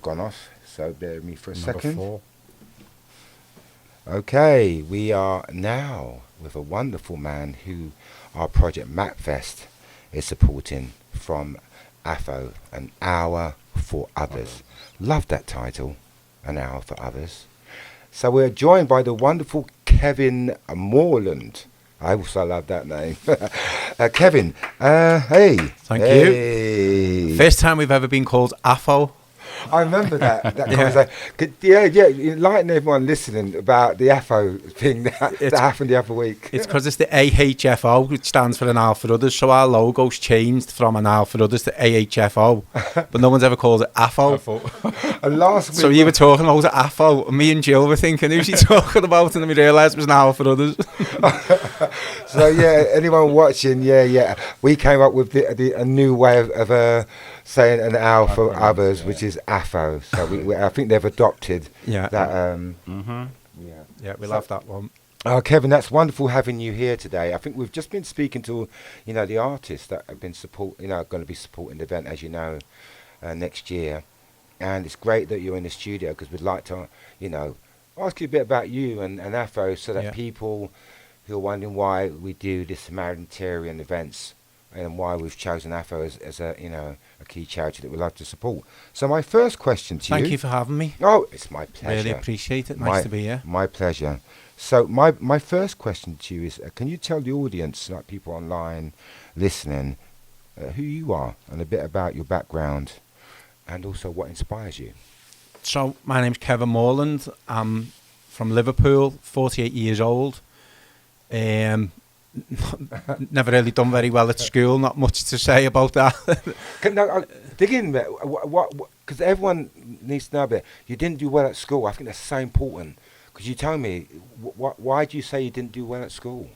Gone off, so bear with me for a Number second. 4. Okay, we are now with a wonderful man who our project MAPFEST is supporting from AHFO, An Hour for Others. Love that title, An Hour for Others. So we're joined by the wonderful Kevin Mooreland. I also love that name. Kevin, hey. Thank you. First time we've ever been called AHFO. I remember that conversation. Enlighten everyone listening about the AHFO thing that happened the other week. It's because it's the AHFO, which stands for An Hour for Others, so our logo's changed from An Hour for Others to AHFO, but no one's ever called it AHFO. And last week, so you were talking about AHFO, and me and Jill were thinking, who's he talking about? And then we realised it was An Hour for Others. So yeah, anyone watching, we came up with a new way of saying an hour for others, which is AHFO. So I think they've adopted that. We love that one. Oh, Kevin, that's wonderful having you here today. I think we've just been speaking to, the artists that have been going to be supporting the event, as you know, next year. And it's great that you're in the studio because we'd like to, ask you a bit about you and AHFO so that people who are wondering why we do this humanitarian events and why we've chosen AHFO as a key charity that we'd like to support. So my first question to you... Thank you for having me. Oh, it's my pleasure. Really appreciate it. Nice to be here. My pleasure. So my first question to you is, can you tell the audience, like people online listening, who you are and a bit about your background and also what inspires you? So my name's Kevin Mooreland. I'm from Liverpool, 48 years old. Never really done very well at school. Not much to say about that. Now, dig in there. Because everyone needs to know a bit. You didn't do well at school. I think that's so important. Because you tell me, why do you say you didn't do well at school?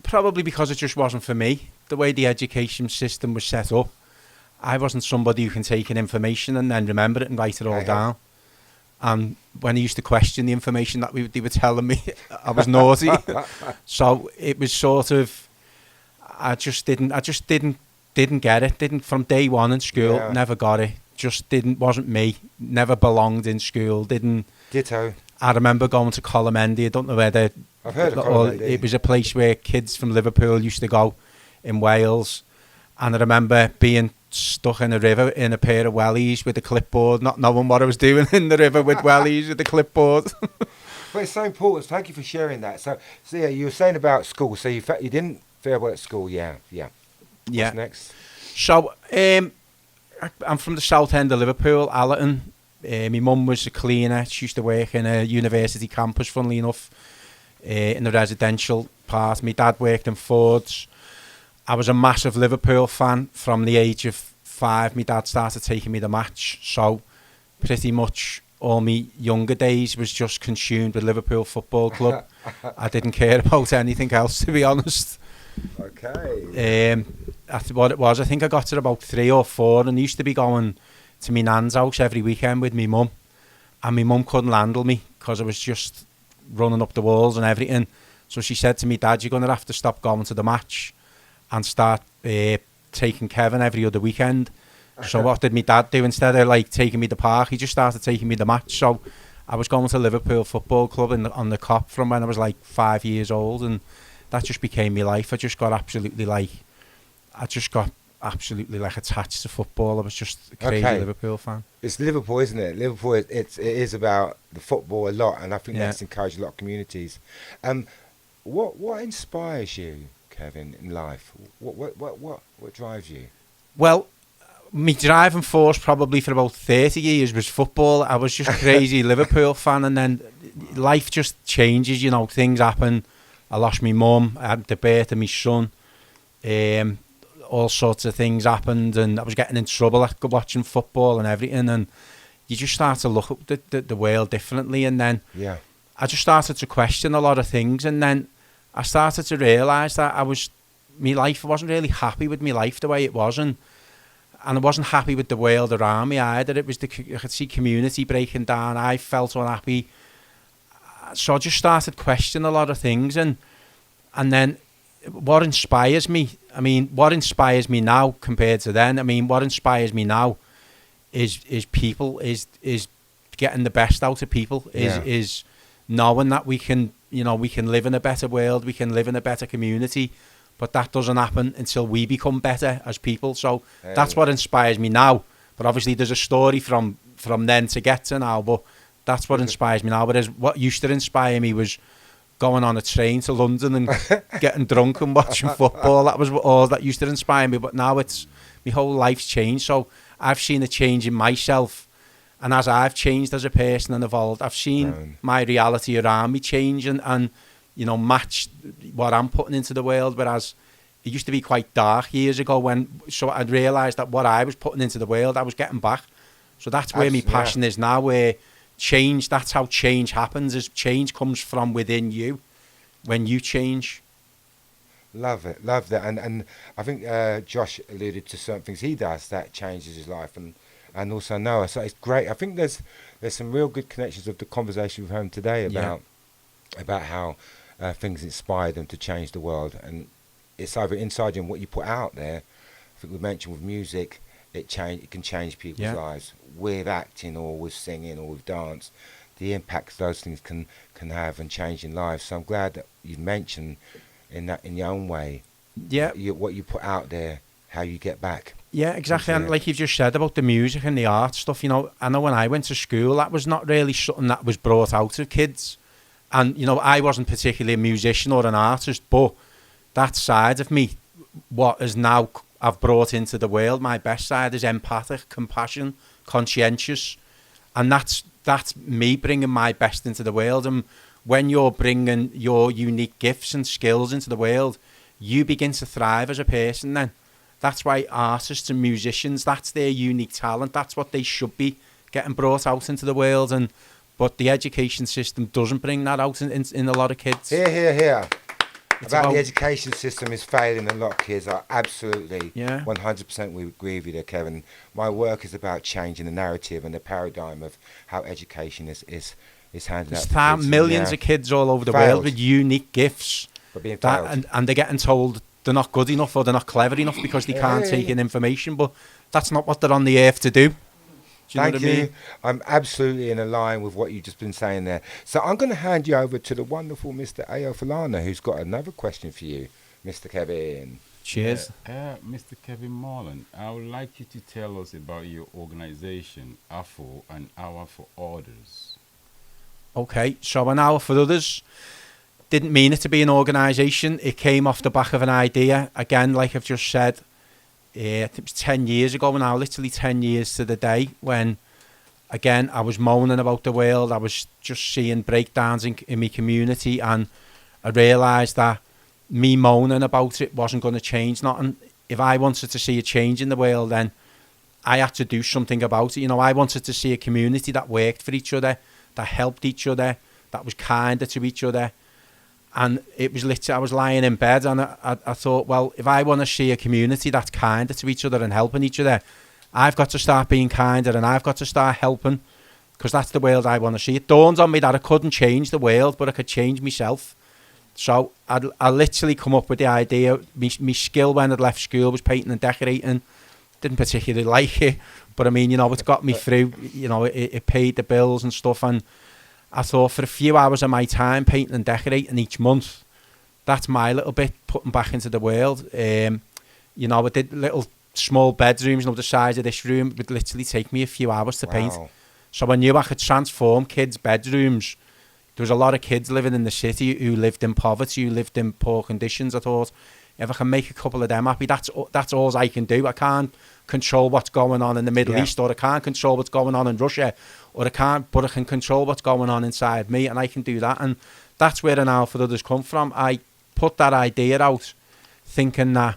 Probably because it just wasn't for me. The way the education system was set up, I wasn't somebody who can take in information and then remember it and write it all down. And when I used to question the information that they were telling me, I was naughty. So it was sort of, I just didn't get it. From day one in school, never got it. Wasn't me. Never belonged in school. Ditto. I remember going to Mooreland. I don't know whether I've heard of Mooreland. It was a place where kids from Liverpool used to go in Wales. And I remember being stuck in a river in a pair of wellies with a clipboard, not knowing what I was doing in the river with wellies with a clipboard. But it's so important. Thank you for sharing that. So yeah, you were saying about school. So you didn't fare well at school. Yeah. What's next? So I'm from the south end of Liverpool, Allerton. My mum was a cleaner. She used to work in a university campus, funnily enough, in the residential part. My dad worked in Ford's. I was a massive Liverpool fan from the age of 5. My dad started taking me to match, so pretty much all my younger days was just consumed with Liverpool Football Club. I didn't care about anything else, to be honest. Okay. That's what it was. I think I got to about 3 or 4 and used to be going to my nan's house every weekend with my mum. And my mum couldn't handle me because I was just running up the walls and everything. So she said to me, Dad, you're going to have to stop going to the match and start taking Kevin every other weekend. So what did my dad do? Instead of taking me to the park, he just started taking me to the match. So I was going to Liverpool Football Club on the Cop from when I was 5 years old, and that just became my life. I just got absolutely attached to football. I was just a crazy Liverpool fan. It's Liverpool, isn't it? Liverpool, it is about the football a lot, and I think that's encouraged a lot of communities. What inspires you, Kevin, in life? What drives you? Well, my driving force probably for about 30 years was football. I was just a crazy Liverpool fan, and then life just changes, things happen. I lost my mum, I had the birth of my son, all sorts of things happened, and I was getting in trouble after watching football and everything, and you just start to look at the world differently, and then I just started to question a lot of things, and then I started to realise that I wasn't really happy with my life the way it was, and I wasn't happy with the world around me either. I could see community breaking down. I felt unhappy. So I just started questioning a lot of things, and then what inspires me? I mean, what inspires me now compared to then? I mean, what inspires me now is people, is getting the best out of people, is knowing that we can, you know, we can live in a better world, we can live in a better community, but that doesn't happen until we become better as people. So that's what inspires me now. But obviously there's a story from then to get to now, but that's what inspires me now. But what used to inspire me was going on a train to London and getting drunk and watching football. That was all that used to inspire me. But now it's, my whole life's changed. So I've seen a change in myself. And as I've changed as a person and evolved, I've seen my reality around me change and you know, match what I'm putting into the world. Whereas it used to be quite dark years ago so I'd realised that what I was putting into the world, I was getting back. So that's where my passion is now, where change, that's how change happens, is change comes from within you when you change. Love it, love that. And I think Josh alluded to certain things he does that changes his life, and also Noah. So it's great. I think there's some real good connections of the conversation we've had today about how things inspire them to change the world. And it's either inside you and what you put out there. I think we mentioned with music, it can change people's lives. With acting or with singing or with dance, the impact those things can have and changing lives. So I'm glad that you mentioned in your own way, what you put out there, how you get back. Yeah, exactly. And like you've just said about the music and the art stuff, you know, I know when I went to school, that was not really something that was brought out of kids. And, you know, I wasn't particularly a musician or an artist, but that side of me, what is now I've brought into the world, my best side is empathic, compassion, conscientious. And that's me bringing my best into the world. And when you're bringing your unique gifts and skills into the world, you begin to thrive as a person then. That's why artists and musicians, that's their unique talent. That's what they should be getting brought out into the world. But the education system doesn't bring that out in a lot of kids. Here. About the education system is failing a lot of kids. I absolutely 100% we agree with you there, Kevin. My work is about changing the narrative and the paradigm of how education is handed out. There's millions of kids all over the world with unique gifts. But being failed. And they're getting told they're not good enough or they're not clever enough because they can't take in information. But that's not what they're on the earth to do. Thank you. I'm absolutely in line with what you've just been saying there. So I'm going to hand you over to the wonderful Mr. AHFO, who's got another question for you, Mr. Kevin. Cheers. Mr. Kevin Mooreland, I would like you to tell us about your organization, AHFO, and Hour for Others. Okay, so an Hour for Others, didn't mean it to be an organisation. It came off the back of an idea. Again, like I've just said, it was 10 years ago now, literally 10 years to the day, when, again, I was moaning about the world. I was just seeing breakdowns in my community, and I realised that me moaning about it wasn't going to change nothing. If I wanted to see a change in the world, then I had to do something about it. You know, I wanted to see a community that worked for each other, that helped each other, that was kinder to each other. And it was literally, I was lying in bed and I thought, well, if I want to see a community that's kinder to each other and helping each other, I've got to start being kinder and I've got to start helping, because that's the world I want to see. It dawned on me that I couldn't change the world, but I could change myself. So I literally come up with the idea. My skill when I'd left school was painting and decorating. Didn't particularly like it, but I mean, you know, it's got me through. You know, it paid the bills and stuff. And I thought, for a few hours of my time painting and decorating each month, that's my little bit putting back into the world. You know, I did little small bedrooms, you know, the size of this room. It would literally take me a few hours to paint. So I knew I could transform kids' bedrooms. There was a lot of kids living in the city who lived in poverty, who lived in poor conditions. I thought, if I can make a couple of them happy, that's all I can do. I can't control what's going on in the Middle East, or I can't control what's going on in Russia, but I can control what's going on inside me, and I can do that. And that's where an Hour for Others come from. I put that idea out thinking that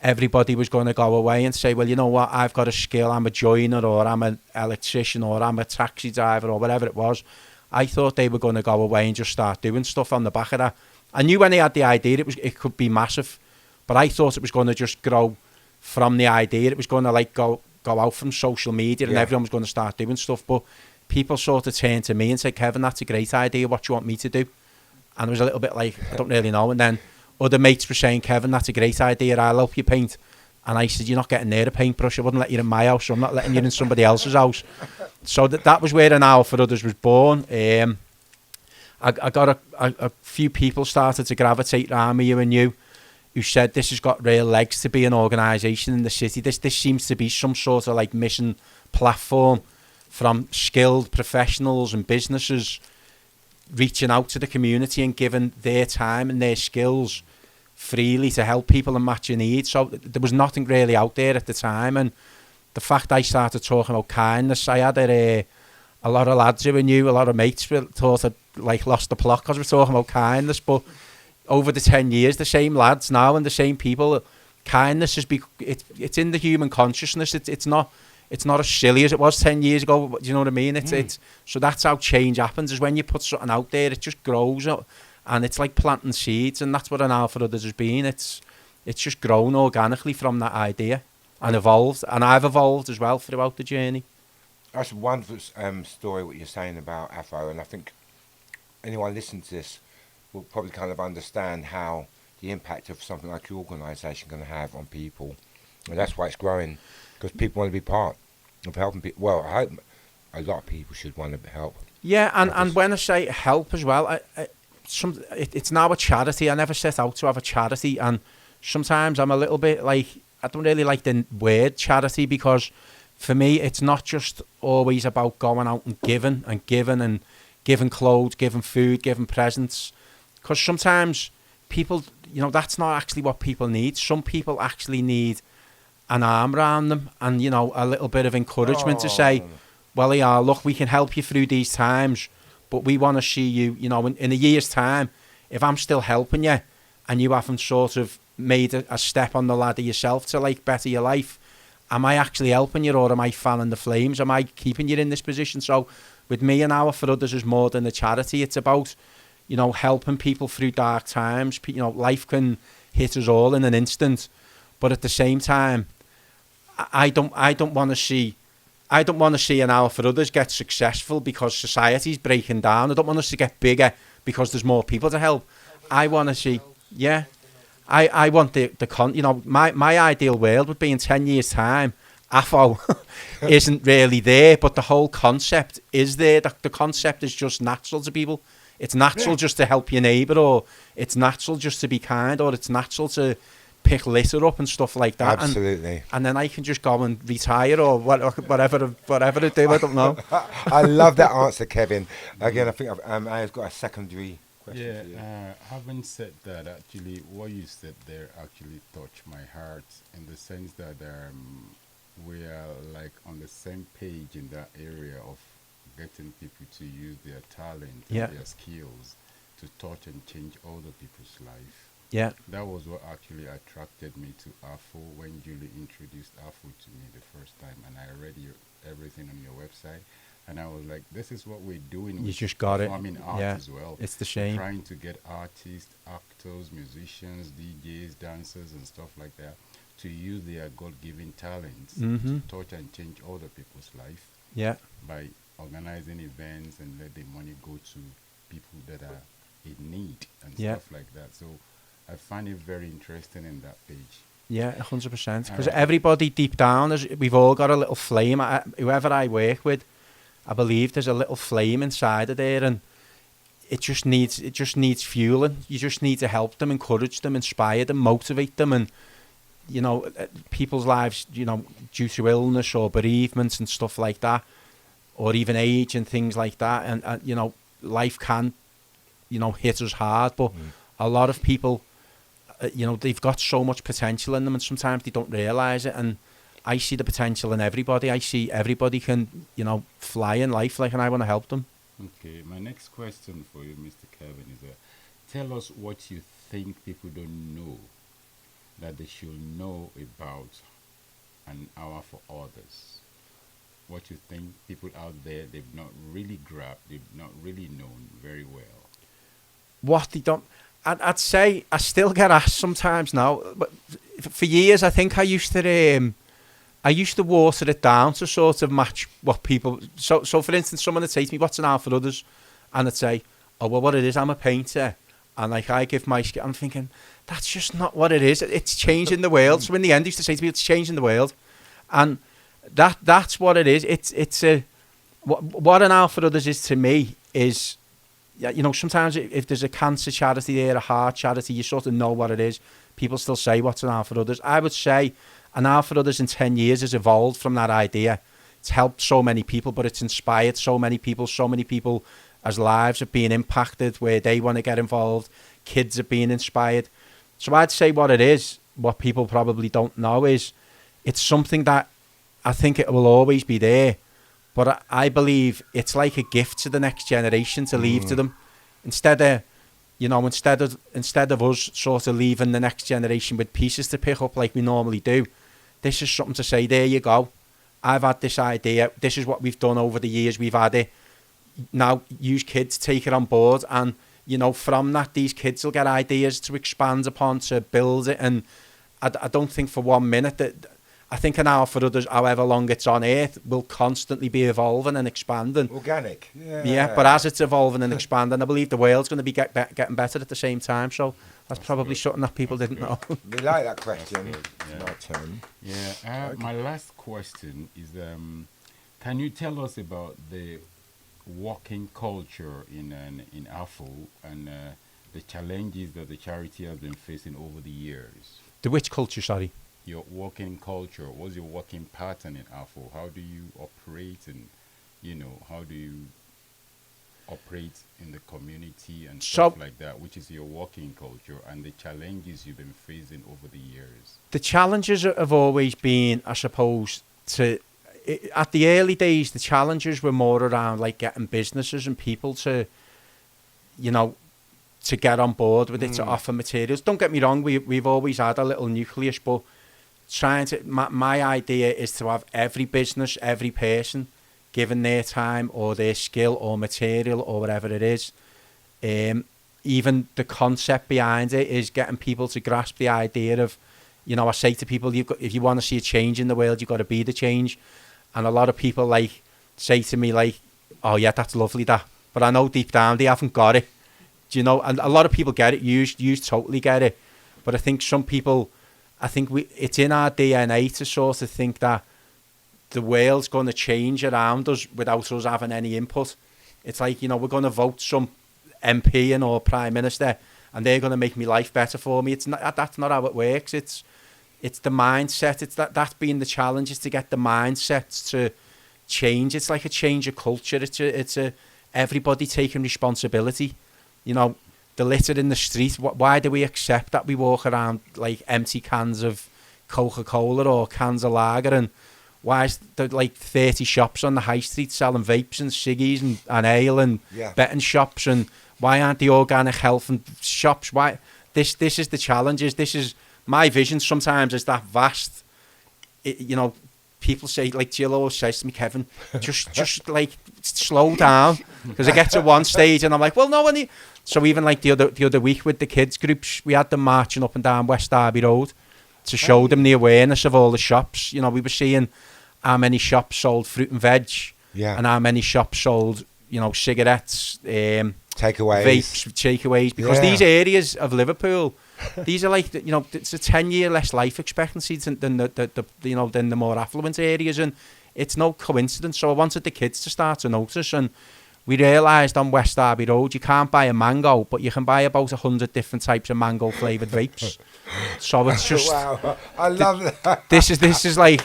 everybody was going to go away and say, well, you know what, I've got a skill, I'm a joiner, or I'm an electrician, or I'm a taxi driver, or whatever it was. I thought they were going to go away and just start doing stuff on the back of that. I knew when they had the idea it could be massive, but I thought it was going to just grow from the idea. It was going to like go out from social media and everyone was going to start doing stuff. But people sort of turned to me and said, Kevin, that's a great idea. What do you want me to do? And it was a little bit like, I don't really know. And then other mates were saying, Kevin, that's a great idea, I'll help you paint. And I said, you're not getting near a paintbrush. I wouldn't let you in my house, so I'm not letting you in somebody else's house. So that was where An Hour for Others was born. I got a few people started to gravitate around me and you, who said this has got real legs to be an organisation in the city. This seems to be some sort of like mission platform from skilled professionals and businesses reaching out to the community and giving their time and their skills freely to help people and match your needs. So there was nothing really out there at the time, and the fact I started talking about kindness, I had a lot of lads who I knew, a lot of mates thought I'd like lost the plot because we're talking about kindness, but over the 10 years, the same lads now and the same people, kindness is it's in the human consciousness. It's not as silly as it was 10 years ago. Do you know what I mean? It's so that's how change happens, is when you put something out there, it just grows up. And it's like planting seeds, and that's what An Hour for Others has been. It's just grown organically from that idea and evolved. And I've evolved as well throughout the journey. That's a wonderful story, what you're saying about AHFO, and I think anyone listening to this will probably kind of understand how the impact of something like your organisation can have on people. And that's why it's growing, because people want to be part of helping people. Well, I hope a lot of people should want to help. Yeah, and when I say help as well, it's now a charity. I never set out to have a charity, and sometimes I'm a little bit like, I don't really like the word charity, because for me it's not just always about going out and giving clothes, giving food, giving presents, because sometimes people, that's not actually what people need. Some people actually need an arm around them and a little bit of encouragement to say, well, yeah, look, we can help you through these times, but we want to see you, in a year's time, if I'm still helping you and you haven't sort of made a step on the ladder yourself to like better your life, am I actually helping you, or am I fanning the flames? Am I keeping you in this position? So with me, An Hour for Others is more than a charity. It's about, helping people through dark times. Life can hit us all in an instant, but at the same time, I don't want to see An Hour for Others get successful because society's breaking down. I don't want us to get bigger because there's more people to help. I want to see, I want my ideal world would be in 10 years' time, AHFO isn't really there, but the whole concept is there. The concept is just natural to people. It's natural just to help your neighbour, or it's natural just to be kind, or it's natural to pick litter up and stuff like that. Absolutely. And then I can just go and retire or whatever I do. I don't know. I love that answer, Kevin. Again, I think I've got a secondary question for you. Having said that, actually, what you said there actually touched my heart, in the sense that we are like on the same page in that area of getting people to use their talent and their skills to touch and change other people's life. Yeah. That was what actually attracted me to AHFO when Julie introduced AHFO to me the first time, and I read everything on your website, and I was like, this is what we're doing. You just got it. Performing art as well. It's the shame. Trying to get artists, actors, musicians, DJs, dancers, and stuff like that to use their God-given talents to touch and change other people's life. Yeah. By organizing events and let the money go to people that are in need and stuff like that. So I find it very interesting in that page. Yeah, 100%. Because everybody deep down, we've all got a little flame. Whoever I work with, I believe there's a little flame inside of there, and it just needs fueling. You just need to help them, encourage them, inspire them, motivate them, and people's lives, due to illness or bereavements and stuff like that, or even age and things like that, and life can, hit us hard, but a lot of people, they've got so much potential in them, and sometimes they don't realise it, and I see the potential in everybody. I see everybody can, fly in life, and I want to help them. Okay, my next question for you, Mr. Kevin, is tell us what you think people don't know that they should know about An Hour for Others. What you think people out there, they've not really grabbed, they've not really known very well. What they don't... I'd say I still get asked sometimes now, but for years I think I used to water it down to sort of match what people... So for instance, someone would say to me, what's An Hour for Others? And I'd say, oh, well, what it is, I'm a painter, And like I give my, I'm thinking, that's just not what it is. It's changing the world. So in the end, he used to say to me, it's changing the world. And that's what it is. It's a, what an Alpha Others is to me is, you know, sometimes if there's a cancer charity there, a heart charity, you sort of know what it is. People still say, what's an Alpha Others? I would say an Alpha Others in 10 years has evolved from that idea. It's helped so many people, but it's inspired so many people as lives have been impacted where they want to get involved. Kids are being inspired. So I'd say what it is, what people probably don't know is, it's something that I think it will always be there. But I believe it's like a gift to the next generation to leave to them. Instead of us sort of leaving the next generation with pieces to pick up like we normally do, this is something to say, there you go. I've had this idea. This is what we've done over the years. We've had it. Now, use kids, take it on board. And, you know, from that, these kids will get ideas to expand upon, to build it. And I don't think for 1 minute that... I think an Alpha Others, however long it's on Earth, will constantly be evolving and expanding. Organic. Yeah, but as it's evolving and expanding, I believe the world's going to be getting better at the same time. So that's probably something that people didn't know. We like that question. Yeah. My turn. Yeah. My last question is, can you tell us about the working culture in AHFO and the challenges that the charity has been facing over the years? The which culture, sorry? Your working culture. What's your working pattern in AHFO? How do you operate, and how do you operate in the community and stuff like that? Which is your working culture and the challenges you've been facing over the years? The challenges have always been, I suppose, at the early days, the challenges were more around like getting businesses and people to get on board with it, to offer materials. Don't get me wrong, we've always had a little nucleus, but my idea is to have every business, every person given their time or their skill or material or whatever it is. Even the concept behind it is getting people to grasp the idea of, I say to people, if you want to see a change in the world, you've got to be the change. And a lot of people say to me oh yeah, that's lovely that, but I know deep down they haven't got it. And a lot of people get it. You totally get it. But I think some people, it's in our DNA to sort of think that the world's going to change around us without us having any input. It's like, we're going to vote some MP or Prime Minister and they're going to make my life better for me. It's not, that's not how it works. It's the mindset. It's that's been the challenge, is to get the mindsets to change. It's like a change of culture. It's everybody taking responsibility. The litter in the street, why do we accept that we walk around like empty cans of Coca-Cola or cans of lager, and why is there like 30 shops on the high street selling vapes and ciggies and ale and betting shops, and why aren't the organic health and shops? Why this is the challenges. This is my vision sometimes, is that vast. People say, like Jill always says to me, Kevin, just like slow down, because I get to one stage and I'm like, well, no, so even like the other week with the kids groups, we had them marching up and down West Derby Road to show them the awareness of all the shops. We were seeing how many shops sold fruit and veg, and how many shops sold, cigarettes, takeaways, vapes, takeaways, because these areas of Liverpool, these are like, it's a 10-year less life expectancy than the more affluent areas, and it's no coincidence. So I wanted the kids to start to notice, and we realised on West Derby Road you can't buy a mango, but you can buy about 100 different types of mango flavoured vapes. So it's just wow, I love that. This is I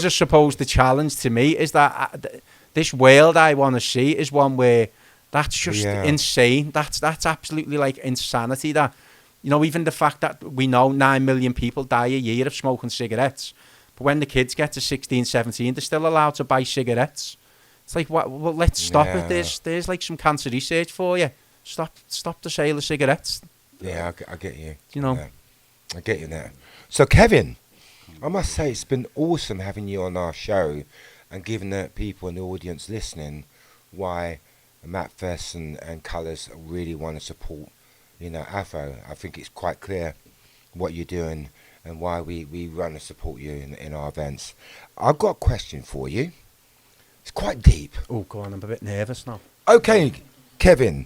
suppose the challenge to me, is that this world I want to see is one where that's just insane. That's absolutely like insanity. That even the fact that we know 9 million people die a year of smoking cigarettes, but when the kids get to 16, 17, they're still allowed to buy cigarettes. It's like, what? Well, let's stop it. There's like some cancer research for you. Stop the sale of cigarettes. Yeah, I get you. I get you there. So, Kevin, I must say it's been awesome having you on our show and giving the people in the audience listening why MAPFEST and Colours really want to support, AHFO. I think it's quite clear what you're doing and why we want to support you in our events. I've got a question for you. It's quite deep. Oh, go on, I'm a bit nervous now. Okay, Kevin,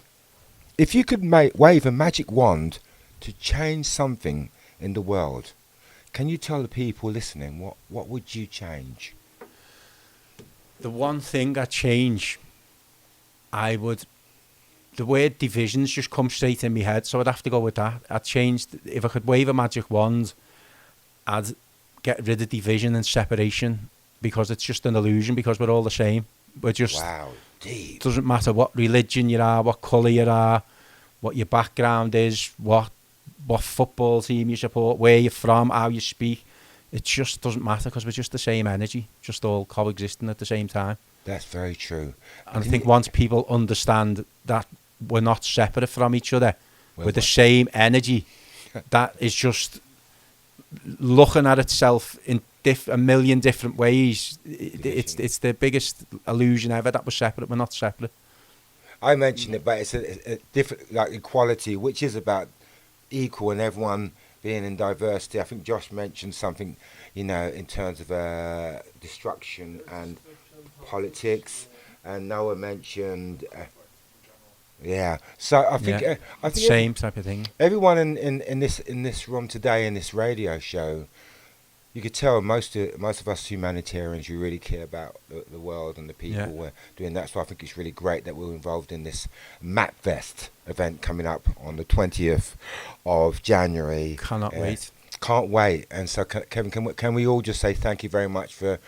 If you could wave a magic wand to change something in the world, can you tell the people listening what would you change? The one thing I'd change, the word divisions just come straight in my head, so I'd have to go with that. I'd change, if I could wave a magic wand, I'd get rid of division and separation, because it's just an illusion, because we're all the same. We're just, wow, deep. Doesn't matter what religion you are, what colour you are, what your background is, what football team you support, where you're from, how you speak. It just doesn't matter, because we're just the same energy, just all coexisting at the same time. That's very true. And I think once people understand that we're not separate from each other, Well, we're the same energy, that is just looking at itself in a million different ways. It's the biggest illusion ever that we're separate. We're not separate. I mentioned it, but it's a different, like equality, which is about equal and everyone being in diversity. I think Josh mentioned something, in terms of destruction and politics, and Noah mentioned, So I think I think same type of thing. Everyone in this room today, in this radio show, you could tell most of us humanitarians, you really care about the world and the people we're doing that. So I think it's really great that we're involved in this MAPFEST event coming up on the 20th of January. Cannot wait. Can't wait. And so Kevin, can we all just say thank you very much for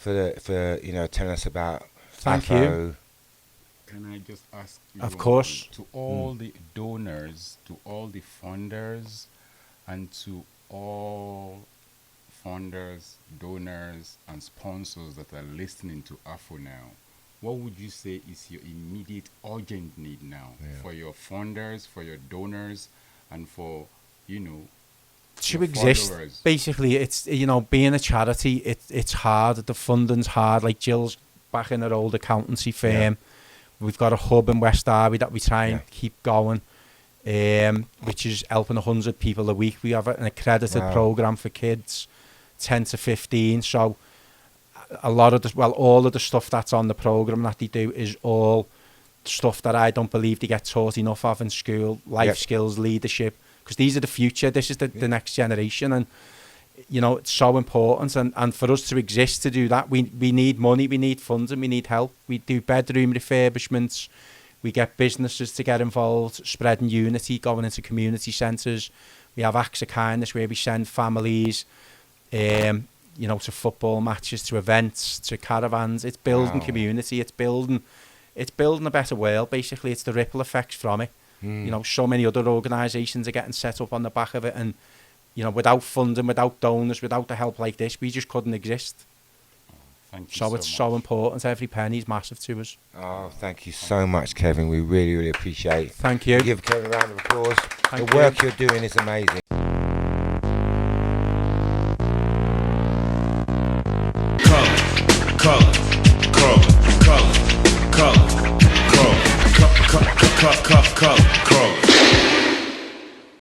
telling us about Thank AHFO. you. Can I just ask you, Of course. to all the donors, to all the funders, and to all funders, donors, and sponsors that are listening to AHFO now, what would you say is your immediate urgent need now for your funders, for your donors, and for, to your exist? followers? Basically, it's, being a charity, it's hard, the funding's hard. Like Jill's back in her old accountancy firm. We've got a hub in West Derby that we try and keep going, which is helping 100 people a week. We have an accredited program for kids 10 to 15. So a lot of all of the stuff that's on the program that they do is all stuff that I don't believe they get taught enough of in school. Life skills, leadership, because these are the future. This is the next generation, and it's so important. And for us to exist, to do that, we need money, we need funding, we need help. We do bedroom refurbishments, we get businesses to get involved, spreading unity, going into community centres. We have acts of kindness where we send families, to football matches, to events, to caravans. It's building community, it's building a better world. Basically, it's the ripple effects from it. So many other organisations are getting set up on the back of it, and without funding, without donors, without the help like this, we just couldn't exist. Thank you So it's so important. Every penny is massive to us. Oh, thank you so much, Kevin. We really, really appreciate it. Thank you. Give Kevin a round of applause. Thank the you. work you're doing is amazing. Color.